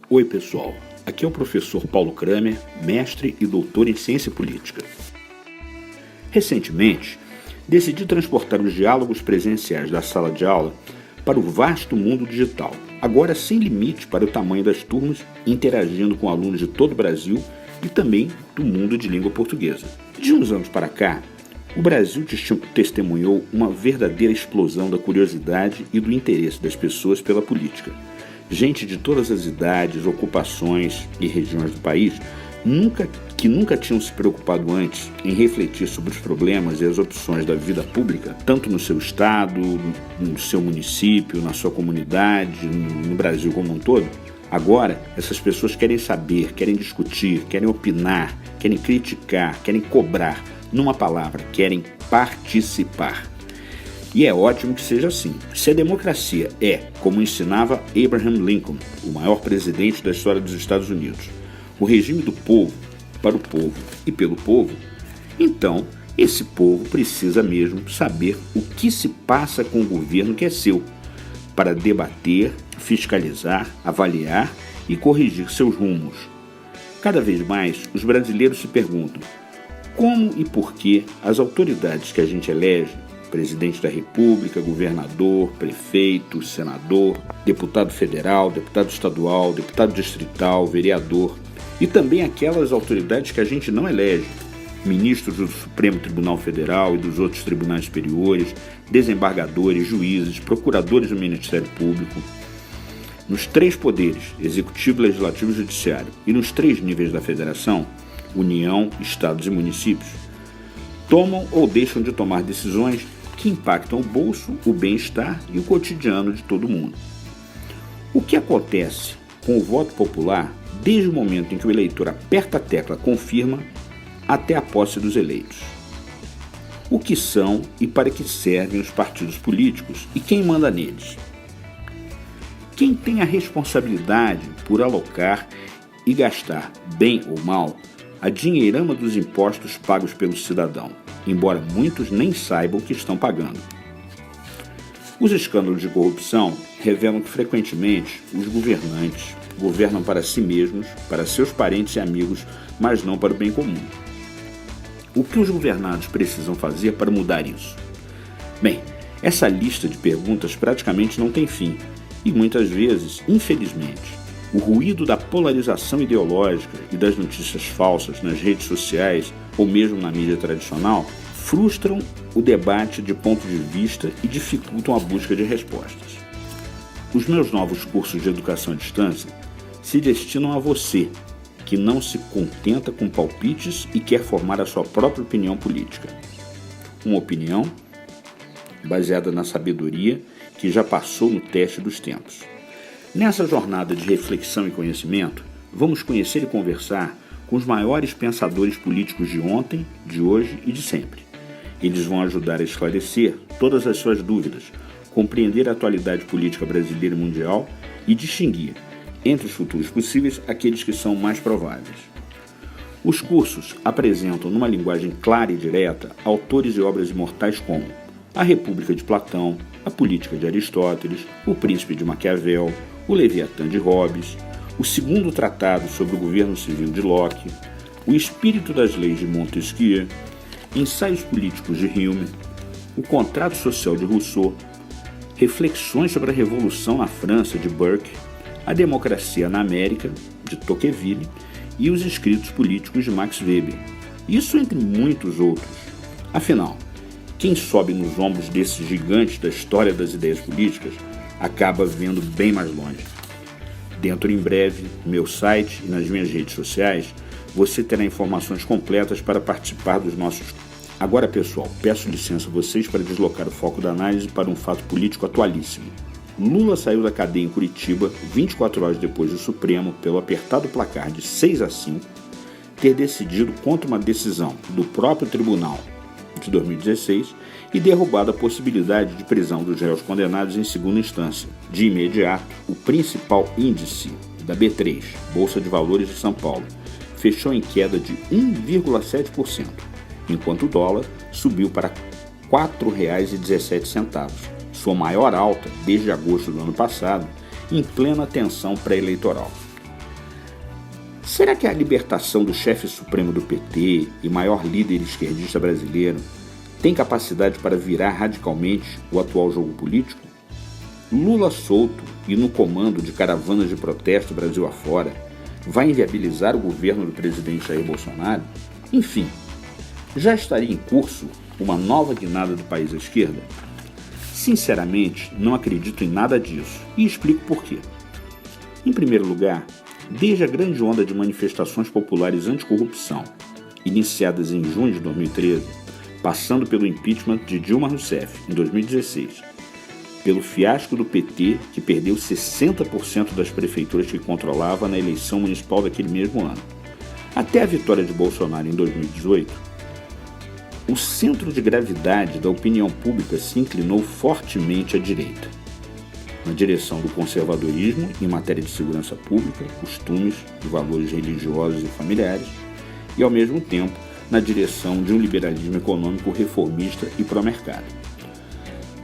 Oi pessoal, aqui é o professor Paulo Kramer, mestre e doutor em ciência política. Recentemente, decidi transportar os diálogos presenciais da sala de aula para o vasto mundo digital, agora sem limite para o tamanho das turmas, interagindo com alunos de todo o Brasil e também do mundo de língua portuguesa. De uns anos para cá, o Brasil testemunhou uma verdadeira explosão da curiosidade e do interesse das pessoas pela política. Gente de todas as idades, ocupações e regiões do país que nunca tinham se preocupado antes em refletir sobre os problemas e as opções da vida pública, tanto no seu estado, no seu município, na sua comunidade, no Brasil como um todo. Agora, essas pessoas querem saber, querem discutir, querem opinar, querem criticar, querem cobrar. Numa palavra, querem participar. E é ótimo que seja assim. Se a democracia é, como ensinava Abraham Lincoln, o maior presidente da história dos Estados Unidos, o regime do povo, para o povo e pelo povo, então esse povo precisa mesmo saber o que se passa com o governo que é seu, para debater, fiscalizar, avaliar e corrigir seus rumos. Cada vez mais, os brasileiros se perguntam como e por que as autoridades que a gente elege, presidente da República, governador, prefeito, senador, deputado federal, deputado estadual, deputado distrital, vereador, e também aquelas autoridades que a gente não elege, ministros do Supremo Tribunal Federal e dos outros tribunais superiores, desembargadores, juízes, procuradores do Ministério Público, nos três poderes, executivo, legislativo e judiciário, e nos três níveis da federação, União, estados e municípios, tomam ou deixam de tomar decisões que impactam o bolso, o bem-estar e o cotidiano de todo mundo. O que acontece com o voto popular desde o momento em que o eleitor aperta a tecla confirma até a posse dos eleitos? O que são e para que servem os partidos políticos e quem manda neles? Quem tem a responsabilidade por alocar e gastar, bem ou mal, a dinheirama dos impostos pagos pelo cidadão, embora muitos nem saibam que estão pagando? Os escândalos de corrupção revelam que, frequentemente, os governantes governam para si mesmos, para seus parentes e amigos, mas não para o bem comum. O que os governados precisam fazer para mudar isso? Bem, essa lista de perguntas praticamente não tem fim e, muitas vezes, infelizmente, o ruído da polarização ideológica e das notícias falsas nas redes sociais ou mesmo na mídia tradicional frustram o debate de ponto de vista e dificultam a busca de respostas. Os meus novos cursos de educação à distância se destinam a você, que não se contenta com palpites e quer formar a sua própria opinião política. Uma opinião baseada na sabedoria que já passou no teste dos tempos. Nessa jornada de reflexão e conhecimento, vamos conhecer e conversar com os maiores pensadores políticos de ontem, de hoje e de sempre. Eles vão ajudar a esclarecer todas as suas dúvidas, compreender a atualidade política brasileira e mundial e distinguir, entre os futuros possíveis, aqueles que são mais prováveis. Os cursos apresentam, numa linguagem clara e direta, autores e obras imortais como A República de Platão, A Política de Aristóteles, O Príncipe de Maquiavel, O Leviatã de Hobbes, o segundo tratado sobre o governo civil de Locke, O Espírito das Leis de Montesquieu, Ensaios Políticos de Hume, O Contrato Social de Rousseau, Reflexões sobre a Revolução na França de Burke, A Democracia na América de Tocqueville e Os Escritos Políticos de Max Weber. Isso entre muitos outros. Afinal, quem sobe nos ombros desses gigantes da história das ideias políticas acaba vendo bem mais longe. Dentro em breve, no meu site e nas minhas redes sociais, você terá informações completas para participar dos nossos. Agora, pessoal, peço licença a vocês para deslocar o foco da análise para um fato político atualíssimo. Lula saiu da cadeia em Curitiba 24 horas depois do Supremo, pelo apertado placar de 6-5, ter decidido contra uma decisão do próprio tribunal de 2016 e derrubado a possibilidade de prisão dos réus condenados em segunda instância. De imediato, o principal índice da B3, Bolsa de Valores de São Paulo, fechou em queda de 1,7%, enquanto o dólar subiu para R$ 4,17, sua maior alta desde agosto do ano passado, em plena tensão pré-eleitoral. Será que a libertação do chefe supremo do PT e maior líder esquerdista brasileiro tem capacidade para virar radicalmente o atual jogo político? Lula solto e no comando de caravanas de protesto Brasil afora vai inviabilizar o governo do presidente Jair Bolsonaro? Enfim, já estaria em curso uma nova guinada do país à esquerda? Sinceramente, não acredito em nada disso e explico por quê. Em primeiro lugar, desde a grande onda de manifestações populares anticorrupção, iniciadas em junho de 2013, passando pelo impeachment de Dilma Rousseff em 2016, pelo fiasco do PT, que perdeu 60% das prefeituras que controlava na eleição municipal daquele mesmo ano, até a vitória de Bolsonaro em 2018, o centro de gravidade da opinião pública se inclinou fortemente à direita, na direção do conservadorismo em matéria de segurança pública, costumes e valores religiosos e familiares, e, ao mesmo tempo, na direção de um liberalismo econômico reformista e pró-mercado.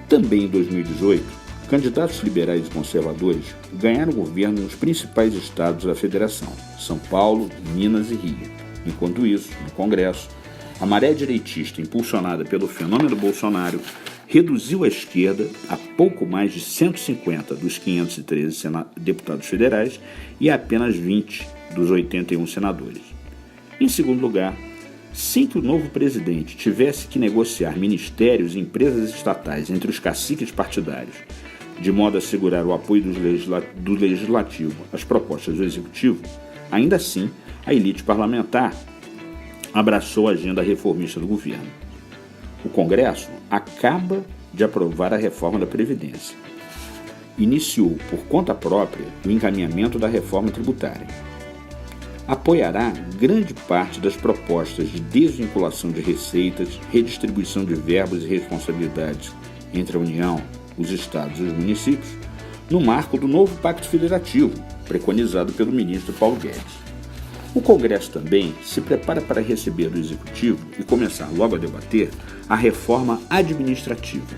Também em 2018, candidatos liberais e conservadores ganharam o governo nos principais estados da federação, São Paulo, Minas e Rio. Enquanto isso, no Congresso, a maré direitista impulsionada pelo fenômeno Bolsonaro reduziu a esquerda a pouco mais de 150 dos 513 deputados federais e a apenas 20 dos 81 senadores. Em segundo lugar, sem que o novo presidente tivesse que negociar ministérios e empresas estatais entre os caciques partidários, de modo a assegurar o apoio do legislativo às propostas do executivo, ainda assim, a elite parlamentar abraçou a agenda reformista do governo. O Congresso acaba de aprovar a reforma da Previdência. Iniciou, por conta própria, o encaminhamento da reforma tributária. Apoiará grande parte das propostas de desvinculação de receitas, redistribuição de verbas e responsabilidades entre a União, os estados e os municípios, no marco do novo Pacto Federativo, preconizado pelo ministro Paulo Guedes. O Congresso também se prepara para receber do Executivo e começar logo a debater a reforma administrativa,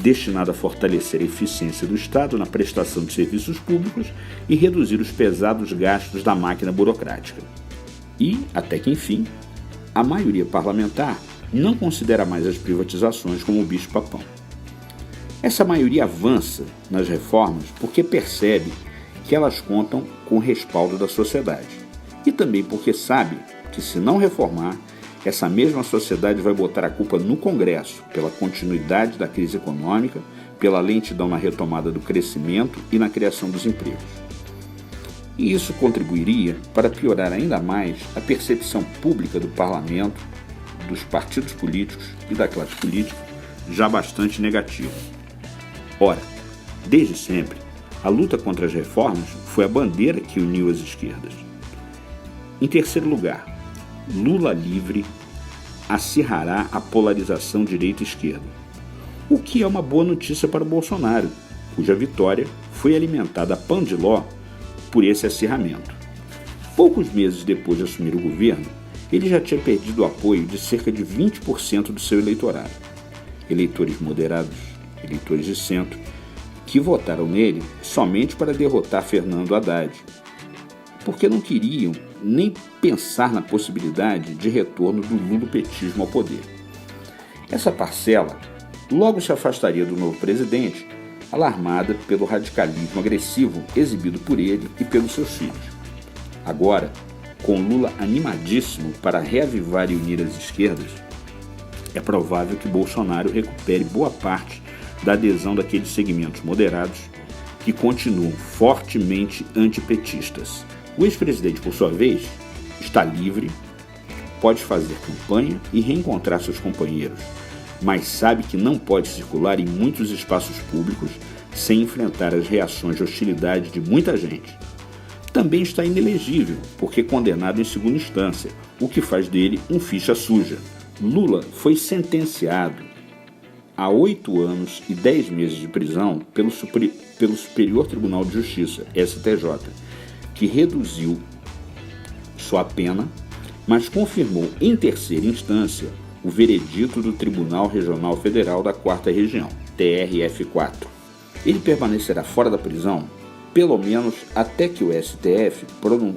destinada a fortalecer a eficiência do Estado na prestação de serviços públicos e reduzir os pesados gastos da máquina burocrática. E, até que enfim, a maioria parlamentar não considera mais as privatizações como o bicho-papão. Essa maioria avança nas reformas porque percebe que elas contam com o respaldo da sociedade. E também porque sabe que, se não reformar, essa mesma sociedade vai botar a culpa no Congresso pela continuidade da crise econômica, pela lentidão na retomada do crescimento e na criação dos empregos. E isso contribuiria para piorar ainda mais a percepção pública do parlamento, dos partidos políticos e da classe política, já bastante negativa. Ora, desde sempre, a luta contra as reformas foi a bandeira que uniu as esquerdas. Em terceiro lugar, Lula livre acirrará a polarização direita-esquerda, o que é uma boa notícia para o Bolsonaro, cuja vitória foi alimentada a pão de ló por esse acirramento. Poucos meses depois de assumir o governo, ele já tinha perdido o apoio de cerca de 20% do seu eleitorado. Eleitores moderados, eleitores de centro, que votaram nele somente para derrotar Fernando Haddad, porque não queriam nem pensar na possibilidade de retorno do lulopetismo ao poder. Essa parcela logo se afastaria do novo presidente, alarmada pelo radicalismo agressivo exibido por ele e pelos seus filhos. Agora, com Lula animadíssimo para reavivar e unir as esquerdas, é provável que Bolsonaro recupere boa parte da adesão daqueles segmentos moderados que continuam fortemente antipetistas. O ex-presidente, por sua vez, está livre, pode fazer campanha e reencontrar seus companheiros, mas sabe que não pode circular em muitos espaços públicos sem enfrentar as reações de hostilidade de muita gente. Também está inelegível, porque condenado em segunda instância, o que faz dele um ficha suja. Lula foi sentenciado a 8 anos e 10 meses de prisão pelo Superior Tribunal de Justiça, STJ, que reduziu sua pena, mas confirmou em terceira instância o veredito do Tribunal Regional Federal da 4ª Região, TRF4. Ele permanecerá fora da prisão pelo menos até que o STF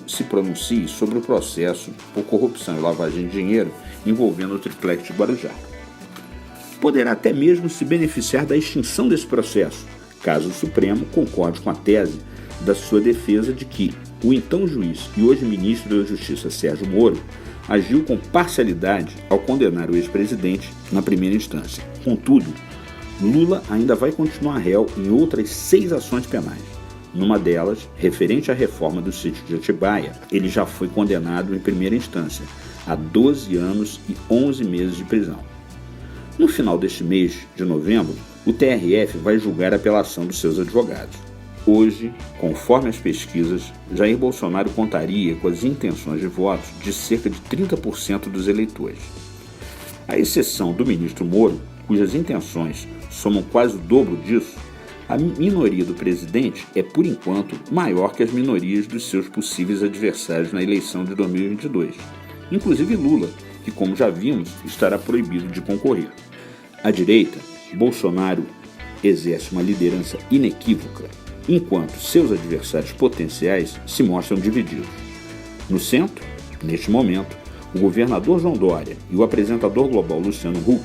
se pronuncie sobre o processo por corrupção e lavagem de dinheiro envolvendo o triplex de Guarujá. Poderá até mesmo se beneficiar da extinção desse processo, caso o Supremo concorde com a tese da sua defesa de que o então juiz e hoje ministro da Justiça Sérgio Moro agiu com parcialidade ao condenar o ex-presidente na primeira instância. Contudo, Lula ainda vai continuar réu em outras 6 ações penais. Numa delas, referente à reforma do sítio de Atibaia, ele já foi condenado em primeira instância a 12 anos e 11 meses de prisão. No final deste mês de novembro, o TRF vai julgar a apelação dos seus advogados. Hoje, conforme as pesquisas, Jair Bolsonaro contaria com as intenções de voto de cerca de 30% dos eleitores. À exceção do ministro Moro, cujas intenções somam quase o dobro disso, a minoria do presidente é, por enquanto, maior que as minorias dos seus possíveis adversários na eleição de 2022, inclusive Lula, que, como já vimos, estará proibido de concorrer. À direita, Bolsonaro exerce uma liderança inequívoca, enquanto seus adversários potenciais se mostram divididos. No centro, neste momento, o governador João Dória e o apresentador global Luciano Huck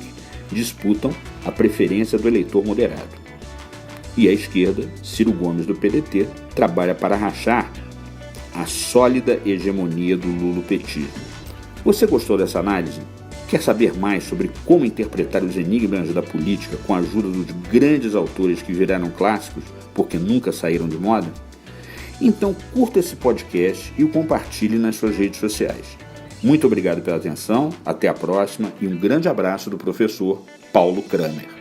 disputam a preferência do eleitor moderado. E à esquerda, Ciro Gomes do PDT trabalha para rachar a sólida hegemonia do lulopetismo. Você gostou dessa análise? Quer saber mais sobre como interpretar os enigmas da política com a ajuda dos grandes autores que viraram clássicos porque nunca saíram de moda? Então curta esse podcast e o compartilhe nas suas redes sociais. Muito obrigado pela atenção, até a próxima e um grande abraço do professor Paulo Kramer.